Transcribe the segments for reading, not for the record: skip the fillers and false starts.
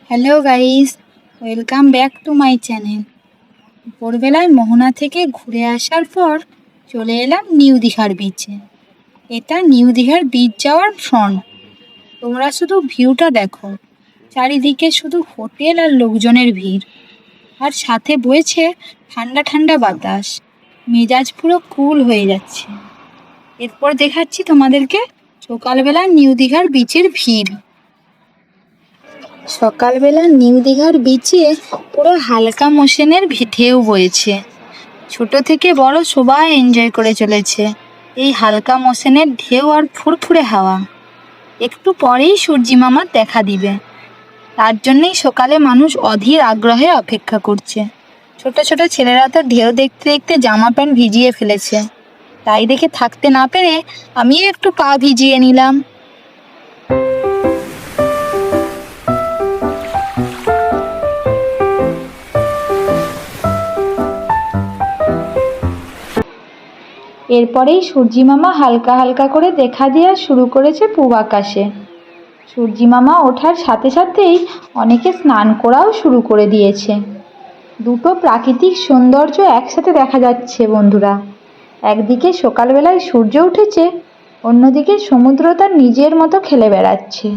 Hello guys, welcome back to my channel. ভোরবেলায় মোহনা থেকে ঘুরে আসার পর চলে এলাম নিউ দীঘার বিচে। এটা নিউ দীঘার বিচ যাওয়ার ফ্রন্ট। তোমরা শুধু ভিউটা দেখো, চারিদিকে শুধু হোটেল আর লোকজনের ভিড়, আর সাথে বইছে ঠান্ডা ঠান্ডা বাতাস। মেজাজ পুরো কুল হয়ে যাচ্ছে। এরপর দেখাচ্ছি তোমাদেরকে সকালবেলা নিউ দীঘার বিচের ভিড়। সকালবেলা নিউ দীঘার বিচে পুরো হালকা মোশনের ঢেউ বইছে। ছোট থেকে বড় সবাই এনজয় করে চলেছে এই হালকা মোশনের ঢেউ আর ফুরফুরে হাওয়া। একটু পরেই সূর্যি মামার দেখা দিবে, তার জন্যই সকালে মানুষ অধীর আগ্রহে অপেক্ষা করছে। ছোট ছোট ছেলেরা তো ঢেউ দেখতে দেখতে জামা প্যান্ট ভিজিয়ে ফেলেছে, তাই দেখে থাকতে না পেরে আমিও একটু পা ভিজিয়ে নিলাম। এরপরেই সূর্যি মামা হালকা হালকা করে দেখা দেওয়া শুরু করেছে পূব আকাশে। সূর্যি মামা ওঠার সাথে সাথেই অনেকে স্নান করাও শুরু করে দিয়েছে। দুটো প্রাকৃতিক সৌন্দর্য একসাথে দেখা যাচ্ছে বন্ধুরা। একদিকে সকালবেলায় সূর্য উঠেছে, অন্যদিকে সমুদ্র তার নিজের মতো খেলে বেড়াচ্ছে।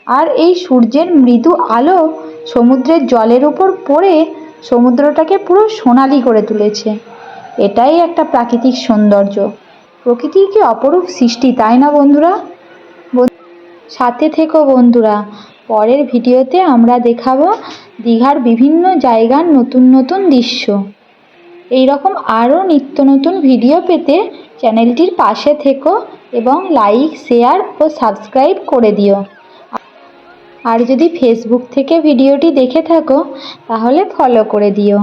আর এই সূর্যের মৃদু আলো সমুদ্রের জলের উপর পড়ে সমুদ্রটাকে পুরো সোনালি করে তুলেছে। এটাই একটা প্রাকৃতিক সৌন্দর্য। প্রকৃতির কি অপরূপ সৃষ্টি, তাই না বন্ধুরা? সাথে থেকো বন্ধুরা, পরের ভিডিওতে আমরা দেখাবো দীঘার বিভিন্ন জায়গার নতুন নতুন দৃশ্য। এই রকম আরও নিত্য নতুন ভিডিও পেতে চ্যানেলটির পাশে থেকো এবং লাইক, শেয়ার ও সাবস্ক্রাইব করে দিও। আর যদি ফেসবুক থেকে ভিডিওটি দেখে থাকো তাহলে ফলো করে দিও।